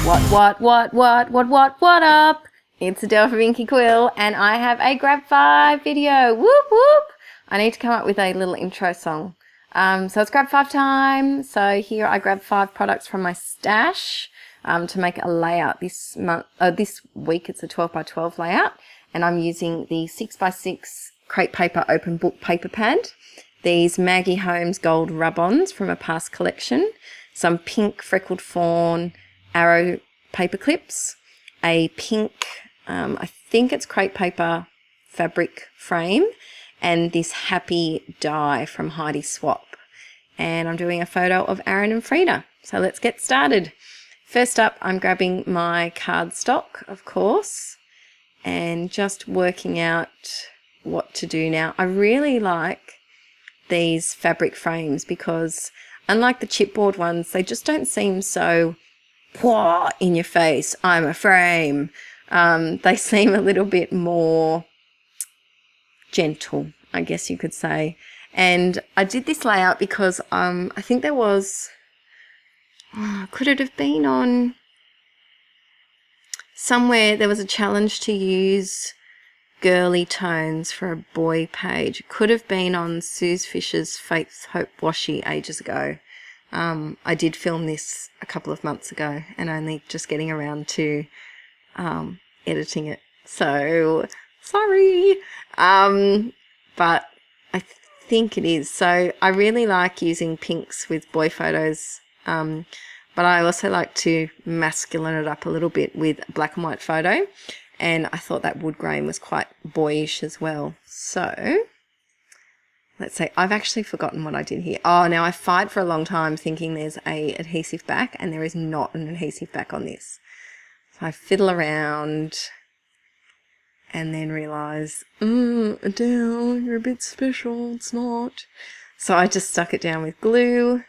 What up? It's Adele from Inky Quill, and I have a grab 5 video. Whoop whoop! I need to come up with a little intro song. So it's grab 5 time. So here I grabbed 5 products from my stash to make a layout this month. This week it's a 12 by 12 layout, and I'm using the 6 by 6 crepe paper open book paper pad. These Maggie Holmes gold rub-ons from a past collection, some pink Freckled Fawn arrow paper clips, a pink, I think it's crepe paper fabric frame, and this happy die from Heidi Swapp. And I'm doing a photo of Aaron and Freida. So let's get started. First up, I'm grabbing my cardstock, of course, and just working out what to do now. I really like these fabric frames because unlike the chipboard ones, they just don't seem so in your face, I'm a frame. They seem a little bit more gentle, I guess you could say. And I did this layout because I think there was, could it have been on somewhere, there was a challenge to use girly tones for a boy page. It could have been on Suze Fisher's Faith Hope Washi ages ago. I did film this a couple of months ago and only just getting around to editing it. So, sorry. But I think it is. So I really like using pinks with boy photos. But I also like to masculine it up a little bit with a black and white photo. And I thought that wood grain was quite boyish as well. So let's see, I've actually forgotten what I did here. Oh, now I fight for a long time thinking there's a adhesive back, and there is not an adhesive back on this. So I fiddle around and then realise, Adele, you're a bit special, it's not. So I just stuck it down with glue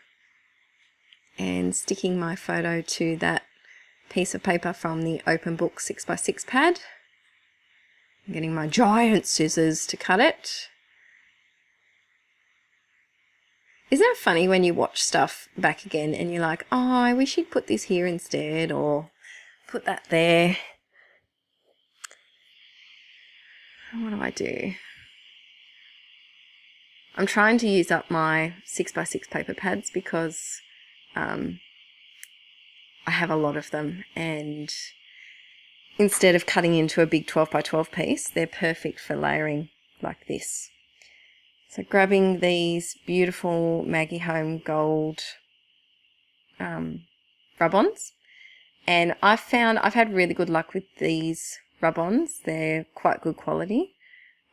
and sticking my photo to that piece of paper from the open book 6 by 6 pad. I'm getting my giant scissors to cut it. Isn't it funny when you watch stuff back again and you're like, oh, I wish you'd put this here instead, or put that there. What do I do? I'm trying to use up my 6 by 6 paper pads because I have a lot of them, and instead of cutting into a big 12 by 12 piece, they're perfect for layering like this. So grabbing these beautiful Maggie Holmes gold rub-ons, and I've had really good luck with these rub-ons. They're quite good quality.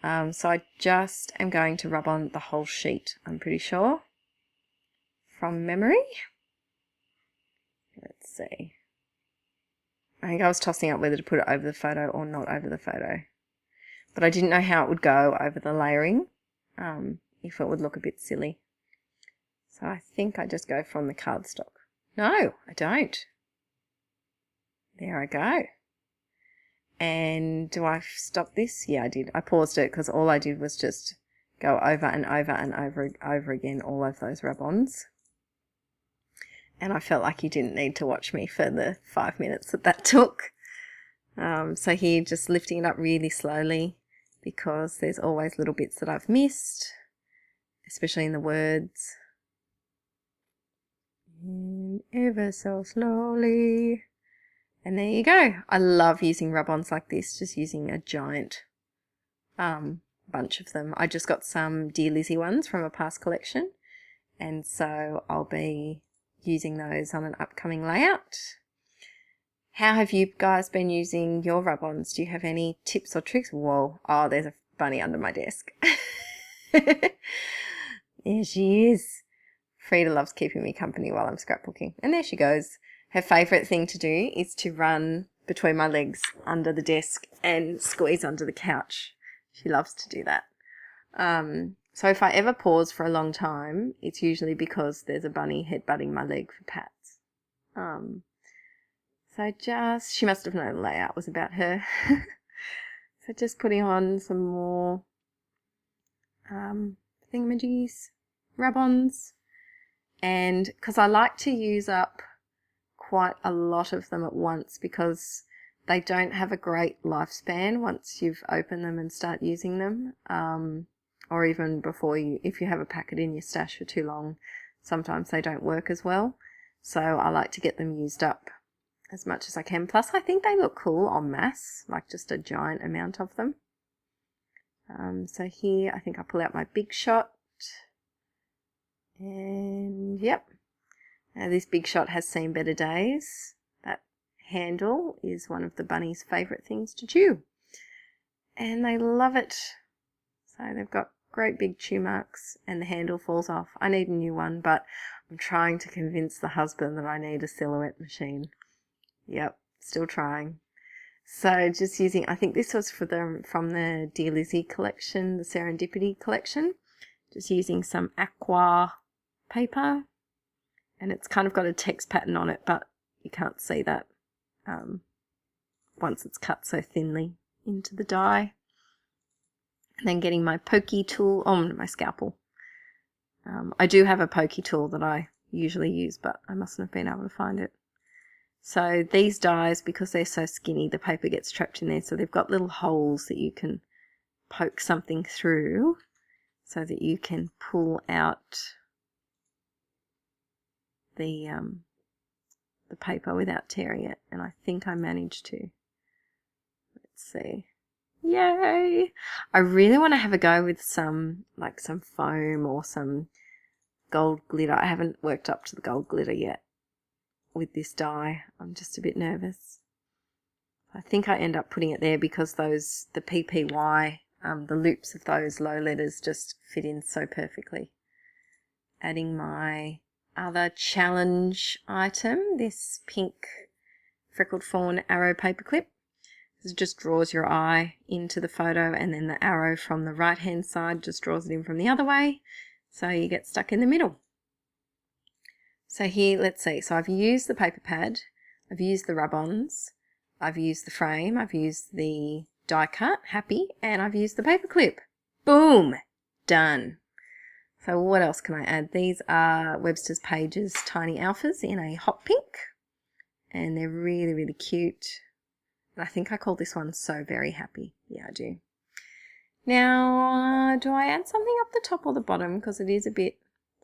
So I just am going to rub on the whole sheet, I'm pretty sure, from memory. Let's see. I think I was tossing up whether to put it over the photo or not over the photo. But I didn't know how it would go over the layering, if it would look a bit silly. So I think I just go from the cardstock. No, I don't. There I go. And do I stop this? Yeah, I did. I paused it because all I did was just go over and over and over again all of those rub-ons. And I felt like you didn't need to watch me for the 5 minutes that took. So here, just lifting it up really slowly because there's always little bits that I've missed, especially in the words. And ever so slowly. And there you go. I love using rub-ons like this, just using a giant bunch of them. I just got some Dear Lizzie ones from a past collection, and so I'll be using those on an upcoming layout. How have you guys been using your rub-ons? Do you have any tips or tricks? Whoa, oh, there's a bunny under my desk. There she is. Freida loves keeping me company while I'm scrapbooking. And there she goes. Her favourite thing to do is to run between my legs under the desk and squeeze under the couch. She loves to do that. So if I ever pause for a long time, it's usually because there's a bunny headbutting my leg for pats. So she must have known the layout was about her. So just putting on some more thingamajiggies, rub-ons. And because I like to use up quite a lot of them at once because they don't have a great lifespan once you've opened them and start using them, or even before if you have a packet in your stash for too long, sometimes they don't work as well. So I like to get them used up as much as I can. Plus, I think they look cool en masse, like just a giant amount of them. So here, I think I pull out my Big Shot. And yep, this Big Shot has seen better days. That handle is one of the bunnies' favourite things to chew. And they love it. So they've got great big chew marks and the handle falls off. I need a new one, but I'm trying to convince the husband that I need a silhouette machine. Yep, still trying. So just using, I think this was from the Dear Lizzie collection, the Serendipity collection. Just using some aqua paper, and it's kind of got a text pattern on it, but you can't see that once it's cut so thinly into the die. And then getting my pokey tool, my scalpel. I do have a pokey tool that I usually use, but I mustn't have been able to find it. So these dies, because they're so skinny, the paper gets trapped in there, so they've got little holes that you can poke something through so that you can pull out the paper without tearing it. And I think I managed to. Let's see. Yay! I really want to have a go with some foam or some gold glitter. I haven't worked up to the gold glitter yet with this die. I'm just a bit nervous. I think I end up putting it there because the PPY, the loops of those low letters just fit in so perfectly. Adding my other challenge item, this pink Freckled Fawn arrow paperclip. This just draws your eye into the photo, and then the arrow from the right hand side just draws it in from the other way, so you get stuck in the middle. So here, let's see, so I've used the paper pad, I've used the rub-ons, I've used the frame, I've used the die cut, happy, and I've used the paper clip. Boom! Done. So what else can I add? These are Webster's Pages Tiny Alphas in a hot pink, and they're really, really cute. And I think I call this one So Very Happy. Yeah, I do. Now, do I add something up the top or the bottom? Because it is a bit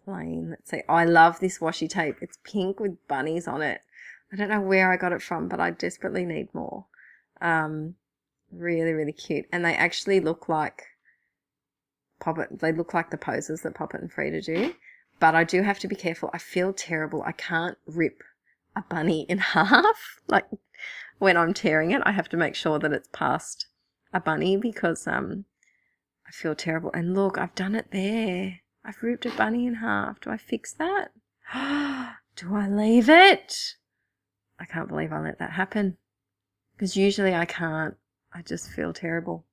plain. Let's see. Oh, I love this washi tape. It's pink with bunnies on it. I don't know where I got it from, but I desperately need more. Really, really cute. And they actually look like Poppet. They look like the poses that Poppet and Freida do. But I do have to be careful. I feel terrible. I can't rip a bunny in half. Like when I'm tearing it, I have to make sure that it's past a bunny because I feel terrible. And look, I've done it there. I've ripped a bunny in half. Do I fix that? Do I leave it? I can't believe I let that happen. Because usually I can't. I just feel terrible.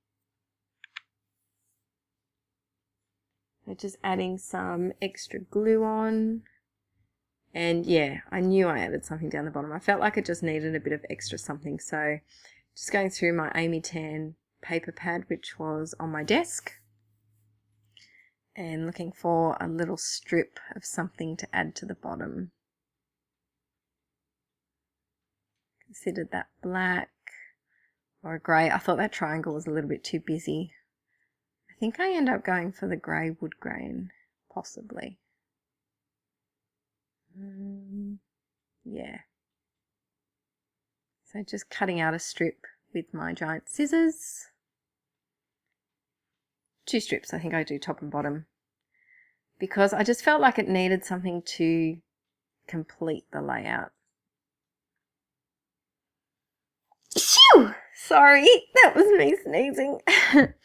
So just adding some extra glue on. And yeah, I knew I added something down the bottom. I felt like it just needed a bit of extra something. So just going through my Amy Tan paper pad, which was on my desk, and looking for a little strip of something to add to the bottom. Considered that black or a grey. I thought that triangle was a little bit too busy. I think I end up going for the grey wood grain, possibly. Yeah. So just cutting out a strip with my giant scissors. 2 strips, I think I do top and bottom, because I just felt like it needed something to complete the layout. Phew! Sorry, that was me sneezing. It's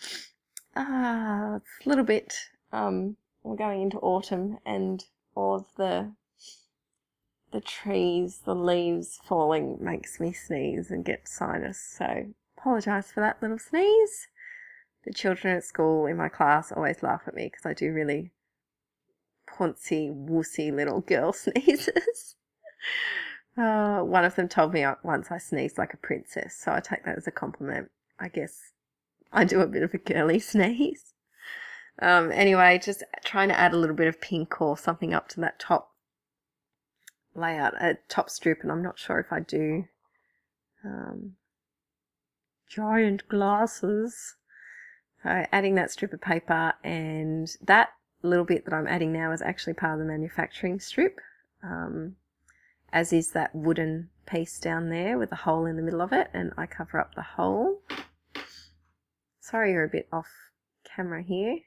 a little bit, we're going into autumn, and all of the trees, the leaves falling makes me sneeze and get sinus, so apologise for that little sneeze. The children at school in my class always laugh at me because I do really poncy, wussy little girl sneezes. One of them told me once I sneezed like a princess, so I take that as a compliment. I guess I do a bit of a girly sneeze. Anyway, just trying to add a little bit of pink or something up to that top layout, a top strip, and I'm not sure if I do giant glasses. So adding that strip of paper, and that little bit that I'm adding now is actually part of the manufacturing strip, as is that wooden piece down there with a hole in the middle of it, and I cover up the hole. Sorry you're a bit off camera here.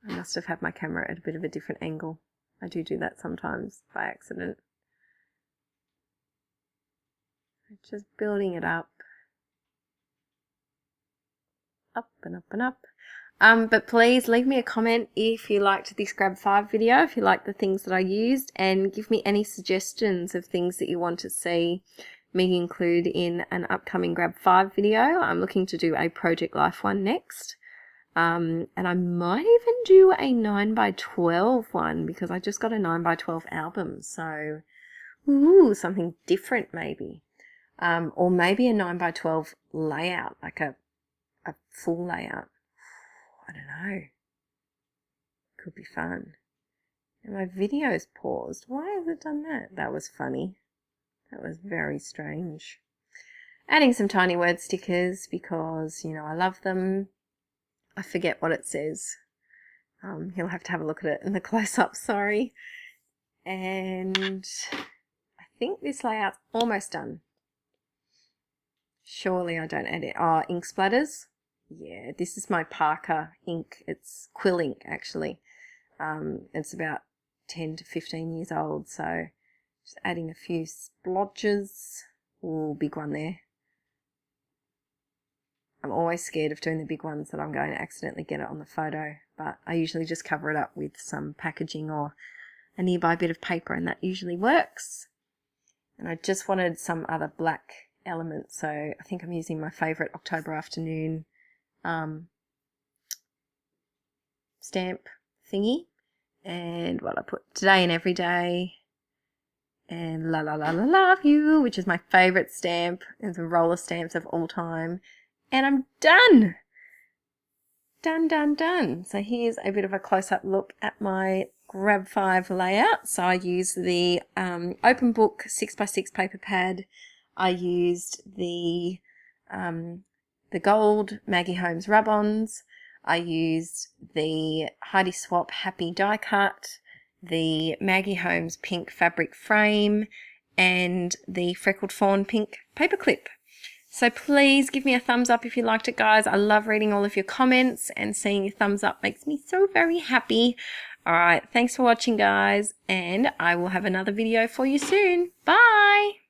I must have had my camera at a bit of a different angle. I do that sometimes by accident. Just building it up. Up and up and up. But please leave me a comment if you liked this Grab 5 video, if you liked the things that I used, and give me any suggestions of things that you want to see me include in an upcoming Grab 5 video. I'm looking to do a Project Life one next. And I might even do a 9x12 one, because I just got a 9x12 album. So, ooh, something different maybe. Or maybe a 9x12 layout, like a full layout. I don't know. Could be fun. And my video's paused. Why has it done that? That was funny. That was very strange. Adding some tiny word stickers because, you know, I love them. I forget what it says. You'll have to have a look at it in the close-up, sorry. And I think this layout's almost done. Surely I don't edit. Oh, ink splatters. Yeah, this is my Parker ink. It's quill ink, actually. It's about 10 to 15 years old, so just adding a few splodges. Ooh, big one there. I'm always scared of doing the big ones that I'm going to accidentally get it on the photo, but I usually just cover it up with some packaging or a nearby bit of paper, and that usually works. And I just wanted some other black element, so I think I'm using my favourite October Afternoon stamp thingy, and what I put today and every day, and la la la la love you, which is my favourite stamp, and the roller stamps of all time. And I'm done. Done. So here's a bit of a close-up look at my Grab 5 layout. So I used the open book 6x6 paper pad. I used the gold Maggie Holmes rub-ons. I used the Heidi Swapp Happy die cut, the Maggie Holmes pink fabric frame, and the Freckled Fawn pink paperclip. So please give me a thumbs up if you liked it, guys. I love reading all of your comments, and seeing your thumbs up makes me so very happy. All right, thanks for watching, guys, and I will have another video for you soon. Bye!